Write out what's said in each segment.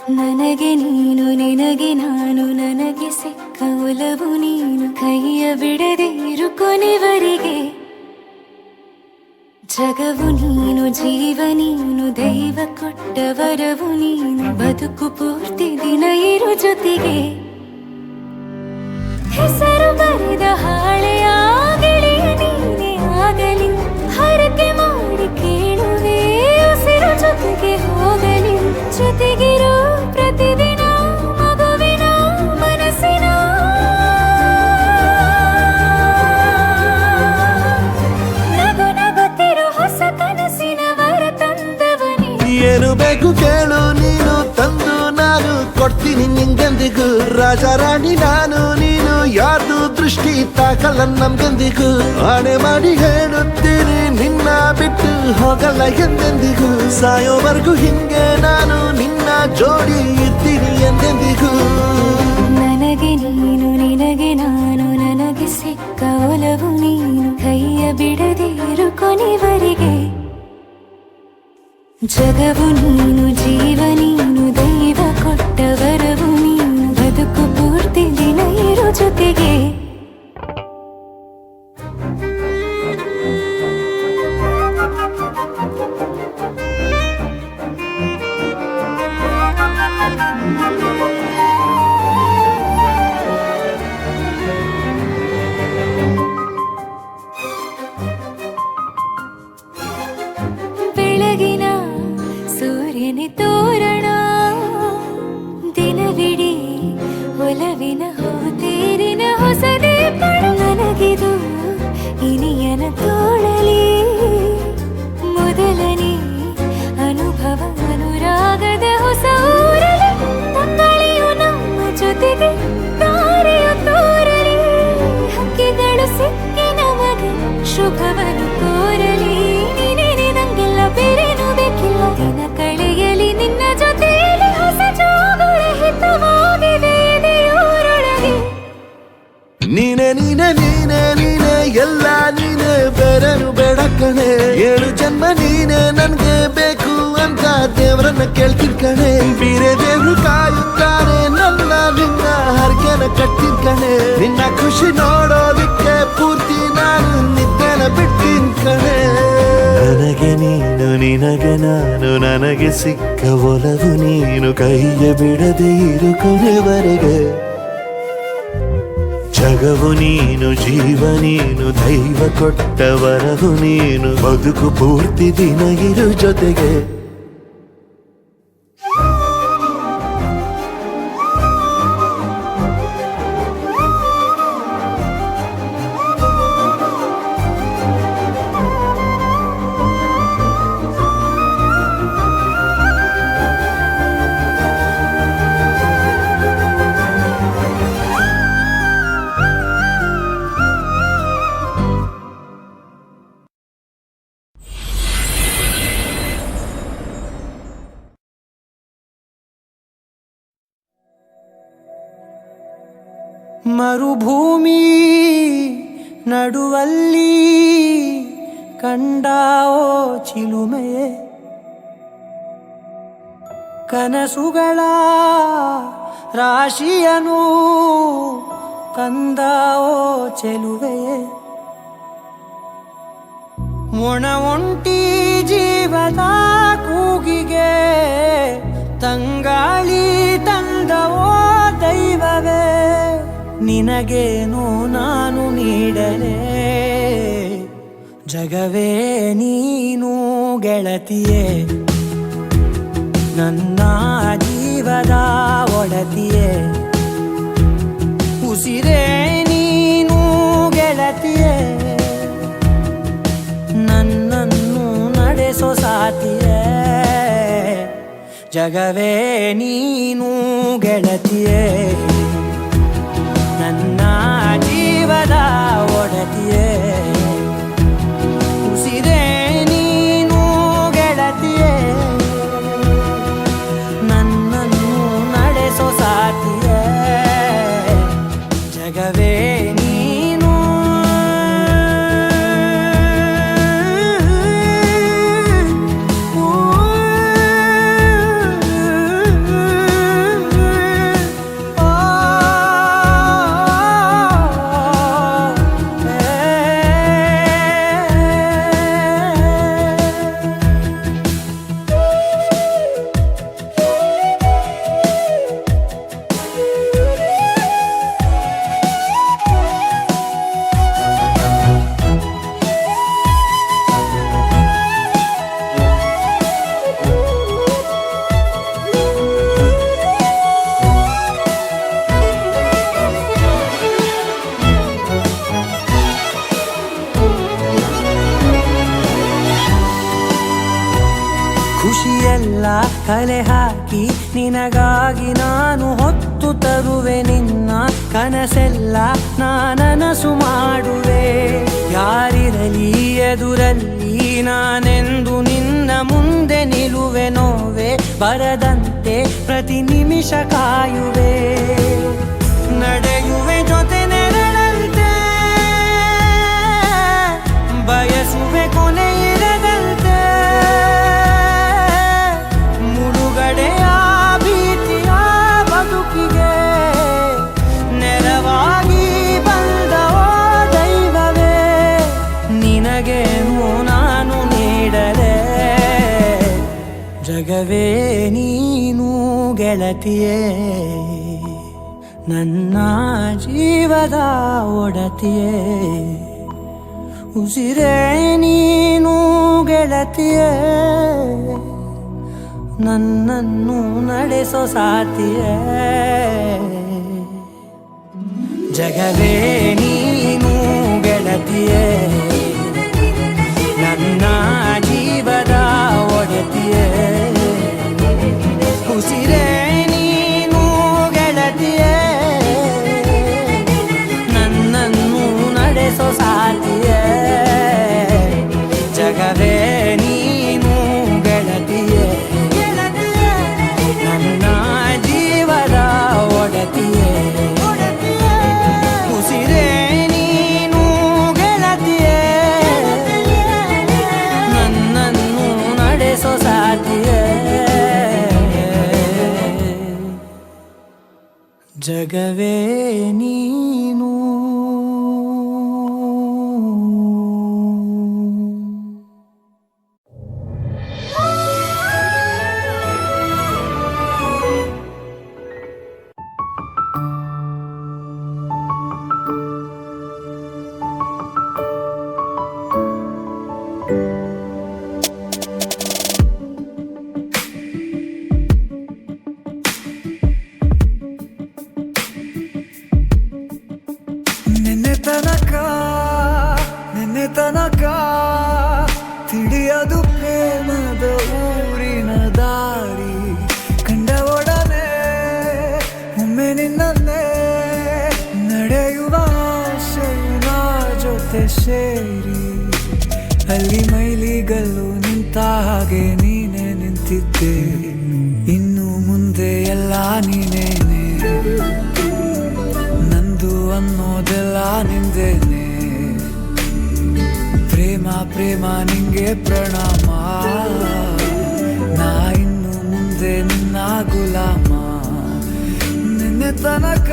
ನನಗೆ ನೀನು ನಿನಗೆ ನಾನು ನನಗೆ ಸಿಕ್ಕ ಒಲವು ನೀನು ಕೈಯ ಬಿಡದೆ ಇರು ಕೊನೆವರೆಗೆ ಜಗವು ನೀನು ಜೀವ ನೀನು ದೈವ ಕೊಟ್ಟ ವರವು ನೀನು ಬದುಕು ಪೂರ್ತಿ ದಿನ ಇರು ಜೊತೆಗೆ ಹೆಸರು ಬರೆದ ಹಾಳೆಯ ಗೆಳೆಯ ನೀನೇ ಆಗಲಿ ಹರಕೆ ಮಾಡಿ ಕೇಳುವೆ ಉಸಿರು ಜೊತೆಗೆ ಹೋಗಲಿ ಜೊತೆಗಿರೋ ಪ್ರತಿದಿನ ಮಗುವಿನ ಮನಸ್ಸಿನ ನಗು ನಗುತ್ತಿರೋ ಹೊಸ ಕನಸಿನ ವರ ತಂದವನೇ ಏನು ಬೇಕು ಕೇಳು ನೀನು ತಂದು ನಾನು ಕೊಡ್ತೀನಿ ನಿಂಗೆಂದಿಗೂ ರಾಜ ರಾಣಿ ನಾನು ನೀನು ಯಾರ್ದು ದೃಷ್ಟಿ ತಾಕಲ್ಲ ನಮ್ಗೆಂದಿಗೂ ಆಣೆ ಮಾಡಿ ಹೇಳುತ್ತೀನಿ ನಿನ್ನ ಬಿಟ್ಟು ಹೋಗಲ್ಲ ಎಂದೆಂದಿಗೂ ಸಾಯೋವರೆಗೂ ಹಿಂಗೆ ನಾನು ನಿನ್ನ ಜೋಡಿ ಇರ್ತೀನಿ ಎಂದೆಂದಿಗೂ ನನಗೆ ನೀನು ನಿನಗೆ ನಾನು ನನಗೆ ಸಿಕ್ಕ ಒಲವು ನೀನು ಕೈಯ ಬಿಡದೆ ಇರು ಕೊನೆವರೆಗೆ ಜಗವು ನೀನು ಜೀವ ನೀನು ದೈವ ಕೊಟ್ಟ ವರವು ನೀನು ಬದುಕು ಪೂರ್ತಿ ದಿನ ಇರು ಜೊತೆಗೆ ಬೆಳಗಿನ ಸೂರ್ಯನೇ ತೋರಣ ದಿನವಿಡೀ ಒಲವಿನ ಹೋತೇರಿನ ಹೊಸದೇ ಪಡ ನನಗಿದು ಇನಿಯನ ತೋಳಲಿ ಮೊದಲನೇ ಅನುಭವ ಅನುರಾಗದ ಹೊಸ ಊರಲಿ ತಂಗಳಿಯು ನಮ್ಮ ಜೊತೆಗೆ ತಾರೆಯು ತೋರಲಿ ಹಕ್ಕಿಗಳು ಸಿಕ್ಕಿ ನಮಗೆ ಶುಭವನ್ನು ಕೋರಲಿ ನೀನೇನೆ ನಂಗೆಲ್ಲ ಬೇರೇನು ಬೇಕಿಲ್ಲ ದಿನ ಕಳೆಯಲಿ ನಿನ್ನ ಜೊತೆಯಲ್ಲಿ ಹೊಸ ಜೋಗುಳ ಹಿತವಾಗಿದೆ ಎದೆಯೂರೊಳಗೆ ನೀನೆ ನೀನೆ ನೀನೆ ನೀನೆ ಎಲ್ಲ ನೀನೆ ಬೇರೆನು ಬೇಡ ಕಣೆ 7 ಜನ್ಮ ನೀನೆ ನನ್ಗೆ ಬೇಕು ಅಂತ ದೇವರನ್ನ ಕೇಳ್ತೀನಿ ಕಣೆ ಬೇರೆ ದೇವ್ರು ಕಾಯುತ್ತಾರೆ ನನ್ನ ನಿನ್ನ ಹರಕೆನ ಕಟ್ಟಿನ ಕಣೆ ನಿನ್ನ ಖುಷಿ ನೋಡೋದಿಕ್ಕೆ ಪೂರ್ತಿ ನಾನು ನಿದ್ದೆನ ಬಿಟ್ಟಿನ ಕಣೆ ನನಗೆ ನೀನು ನಿನಗೆ ನಾನು ನನಗೆ ಸಿಕ್ಕ ಒಲವು ನೀನು ಕೈಯ ಬಿಡದೆ ಇರು ಕೊನೆವರೆಗೆ ಜಗವು ನೀನು ಜೀವ ನೀನು ದೈವ ಕೊಟ್ಟ ವರವು ನೀನು ಬದುಕು ಪೂರ್ತಿ ದಿನ ಇರು ಜೊತೆಗೆ ಮರುಭೂಮಿ ನಡುವಲ್ಲಿ ಕಂಡಾವೋ ಚಿಲುಮೆಯೇ ಕನಸುಗಳ ರಾಶಿಯನು ತಂದಾವೋ ಚೆಲುವೆಯೇ ಒಣ ಒಂಟಿ ಜೀವದ ಕೂಗಿಗೆ ತಂಗಾಳಿ ತಂದವೋ ದೈವವೇ ನಿನಗೇನು ನಾನು ನೀಡಲೇ ಜಗವೇ ನೀನು ಗೆಳತಿಯೇ ನನ್ನ ಜೀವದ ಒಡತಿಯೇ ಉಸಿರೇ ನೀನು ಗೆಳತಿಯೇ ನನ್ನನ್ನು ನಡೆಸೋ ಸಾತಿಯೇ ಜಗವೇ ನೀನು ಗೆಳತಿಯೇ ನನ್ನ ಜೀವದ ಒಡತಿಯೇ ಉಸಿರೇ ನೀನು ಗೆಳತಿಯೇ ನನ್ನನ್ನು ನಡೆಸೋ ಸಾತಿಯೇ ಜಗವೇ ನೀನು ನಿನಗಾಗಿ ನಾನು ಹೊತ್ತು ತರುವೆ ನಿನ್ನ ಕನಸೆಲ್ಲ ನಾನನಸು ಮಾಡುವೆ. ಯಾರಿರಲಿ ಎದುರಲ್ಲಿ ನಾನೆಂದು ನಿನ್ನ ಮುಂದೆ ನಿಲ್ಲುವೆ. ನೋವೆ ಬರದಂತೆ ಪ್ರತಿ ನಿಮಿಷ ಕಾಯುವೆ. ನಡೆಯುವೆ ಜೊತೆ ನೆರಳಂತೆ, ಬಯಸುವೆ ಕೊನೆ ಇರದಂತೆ. ಮುಳುಗಡೆಯ ಭೀತಿಯ ಬದುಕಿಗೆ ನೆರವಾಗಿ ಬಂದವೋ ದೈವವೇ. ನಿನಗೇನು ನಾನು ನೀಡಲೆ, ಜಗವೇ ನೀನು ಗೆಳತಿಯೇ. ನನ್ನ ಜೀವದ ಒಡತಿಯೇ, ಉಸಿರೇ ನೀನು ಗೆಳತಿಯೇ. ನನ್ನನ್ನು ನಡೆಸೋ ಸಾತಿಯೇ. ಜಗವೇ ನೀನು ಗೆಳತಿಯೇ, ನನ್ನ ಜೀವದ ಒಡತಿಯೇ. ಉಸಿರೇ ನೀನು ಗೆಳತಿಯೇ, ನನ್ನನ್ನು ನಡೆಸೋ ಸಾತಿಯೇ. ಜಗವೇ ನೀನು ಗೆಳತಿಯೇ, ನನ್ನ ಜೀವದ ಒಡತಿಯೇ. ಉಸಿರೇ ನೀನು ಗೆಳತಿಯೇ, ನನ್ನನ್ನು ನಡೆಸೋ ಸಾತಿಯೇ. ಜಗವೇ ನೀನು. ನಿನ್ನೆ ತನಕ ತಿಳಿಯದು ಪ್ರೇಮದ ಊರಿನ ದಾರಿ. ಕಂಡ ಒಡನೆ ಒಮ್ಮೆ ನಿನ್ನೇ ನಡೆಯುವ ಆಸೆಯ ಜೊತೆ ಸೇರಿ. ಅಲ್ಲಿ ಮೈಲಿಗಲ್ಲು ನಿಂತ ಹಾಗೆ ನೀನೆ ನಿಂತಿದ್ದೆ. ಇನ್ನು ಮುಂದೆ ಎಲ್ಲ ನೀನೇನೆ, ನಂದು ಅನ್ನೋದೆಲ್ಲ ನಿಂದೇನೆ. ಪ್ರೇಮ ಪ್ರೇಮ ನಿಂಗೆ ಪ್ರಣಾಮ, ನಾ ಇನ್ನು ಮುಂದೆ ನಿನ್ನ ಗುಲಾಮ. ನಿನ್ನೆ ತನಕ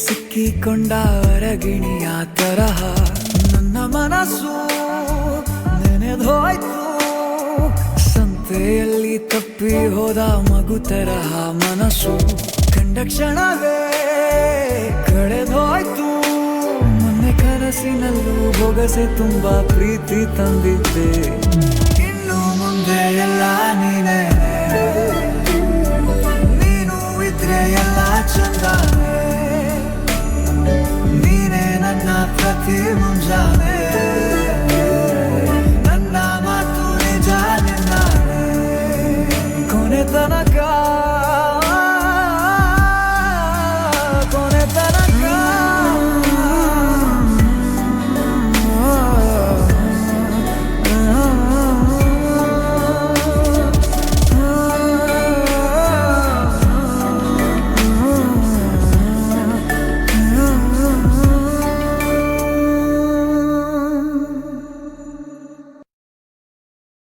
ಸಿಕ್ಕಿಕೊಂಡ ಹೊರಗಿಣಿಯ ತರಹ ನನ್ನ ಮನಸ್ಸು ನೆನೆದೋಯ್ತು. ಸಂತೆಯಲ್ಲಿ ತಪ್ಪಿ ಹೋದ ಮಗು ತರಹ ಮನಸ್ಸು ಕಂಡ ಕ್ಷಣವೇ ಕಳೆದೋಯ್ತು. ಮೊನ್ನೆ ಕನಸಿನಲ್ಲೂ ಬೊಗಸೆ ತುಂಬಾ ಪ್ರೀತಿ ತಂದಿದ್ದೆ. ಇನ್ನು ಮುಂದೆ ಎಲ್ಲ ನೀನೇ, ನೀನು ಇದ್ರೆ ಎಲ್ಲ ಚಂದಾನೆ. ನೀನೇ ನನ್ನ ಪ್ರತಿ ಮುಂಜಾನೆ.